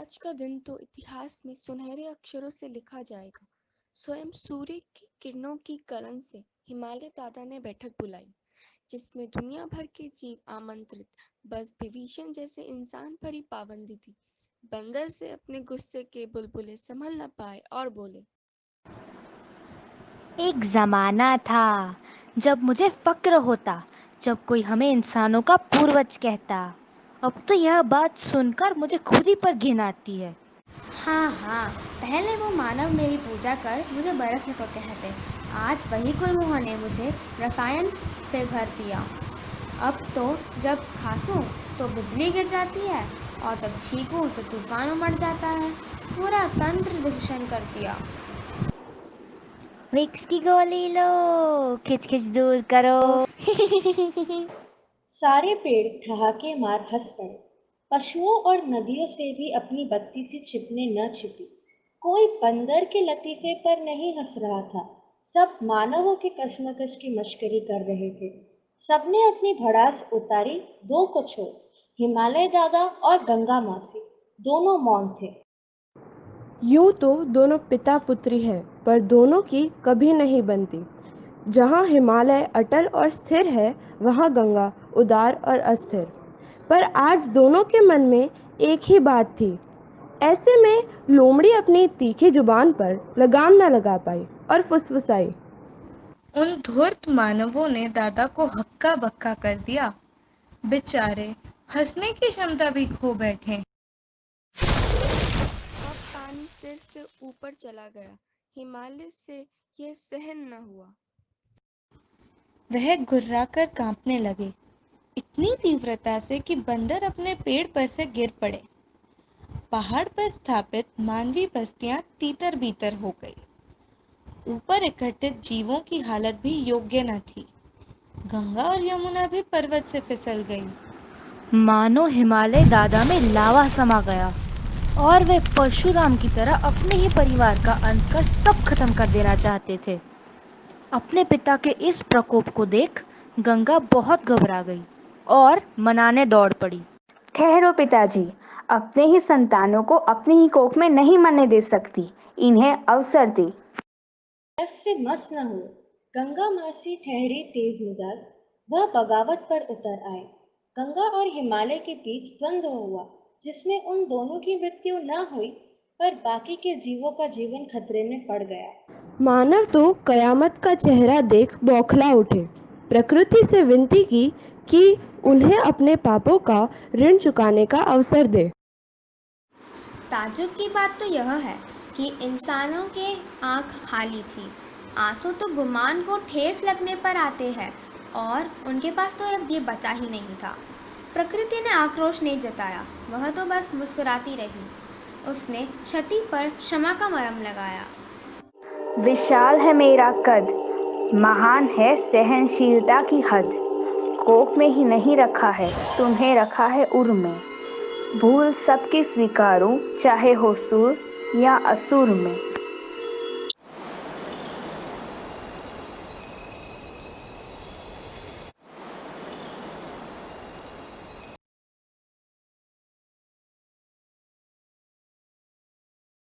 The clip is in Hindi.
आज का दिन तो इतिहास में सुनहरे अक्षरों से लिखा जाएगा। स्वयं सूर्य की किरणों की कलन से हिमालय दादा ने बैठक बुलाई, जिसमें दुनिया भर के जीव आमंत्रित। बस विभीषण जैसे इंसान पर ही पाबंदी थी। बंदर से अपने गुस्से के बुलबुले संभल न पाए और बोले, एक ज़माना था जब मुझे फ़क्र होता जब कोई हमें इंसानों का पूर्वज कहता। अब तो यह बात सुनकर मुझे खुद ही पर घिन आती है। हाँ हाँ, पहले वो मानव मेरी पूजा कर मुझे बरसने को कहते, आज वही गुलमोहर ने मुझे रसायन से भर दिया। अब तो जब खांसूं तो बिजली गिर जाती है और जब छींकूं तो तूफान उमड़ जाता है। पूरा तंत्र दूषण कर दिया। विक्स की गोली लो, खिच खिच दूर करो। सारे पेड़ ठहाके मार हंस पड़े। पशुओं और नदियों से भी अपनी बत्ती सी छिपने न छिपी। कोई बंदर के लतीफे पर नहीं हंस रहा था। सब मानवों के कशमकश की मश्करी कर रहे थे। सबने अपनी भड़ास उतारी, दो को छोड़। हिमालय दादा और गंगा मौसी दोनों मौन थे। यूं तो दोनों पिता पुत्री हैं, पर दोनों की कभी नहीं बनती। जहाँ हिमालय अटल और स्थिर है, वहाँ गंगा उदार और अस्थिर। पर आज दोनों के मन में एक ही बात थी। ऐसे में लोमड़ी अपनी तीखी जुबान पर लगाम न लगा पाई और फुसफुसाई, उन धूर्त मानवों ने दादा को हक्का बक्का कर दिया। बेचारे हंसने की क्षमता भी खो बैठे। अब पानी सिर से ऊपर चला गया। हिमालय से यह सहन न हुआ। वह घुर्राकर कांपने लगे, इतनी तीव्रता से कि बंदर अपने पेड़ पर से गिर पड़े। पहाड़ पर स्थापित मानवी बस्तियां तीतर बीतर हो गई। ऊपर एकत्रित जीवों की हालत भी योग्य न थी। गंगा और यमुना भी पर्वत से फिसल गई। मानो हिमालय दादा में लावा समा गया और वे परशुराम की तरह अपने ही परिवार का अंत कर सब खत्म कर देना चाहते थे। अपने पिता के इस प्रकोप को देख गंगा बहुत घबरा गई और मनाने दौड़ पड़ी। ठहरो पिताजी, अपने ही संतानों को अपनी ही कोख में नहीं मरने दे सकती। इन्हें अवसर दे। बस से मस न हो। गंगा मासी ठहरी तेज मिजाज। वह बगावत पर उतर आए। गंगा और हिमालय के बीच द्वंद्व हुआ, जिसमें उन दोनों की मृत्यु न हुई, पर बाकी के जीवों का जीवन खतरे में पड़ गया। मानव तो कयामत का चेहरा देख बौखला उठे। प्रकृति से विनती की कि उन्हें अपने पापों का ऋण चुकाने का अवसर दे। ताज्जुब की बात तो यह है कि इंसानों के आँख खाली थी। आंसू तो गुमान को ठेस लगने पर आते हैं और उनके पास तो अब ये बचा ही नहीं था। प्रकृति ने आक्रोश नहीं जताया, वह तो बस मुस्कुराती रही। उसने क्षति पर क्षमा का मरहम लगाया। विशाल है मेरा कद, महान है सहनशीलता की हद। कोख में ही नहीं रखा है, तुम्हें रखा है उर में। भूल सबकी स्वीकारूं, चाहे हो सुर या असुर में।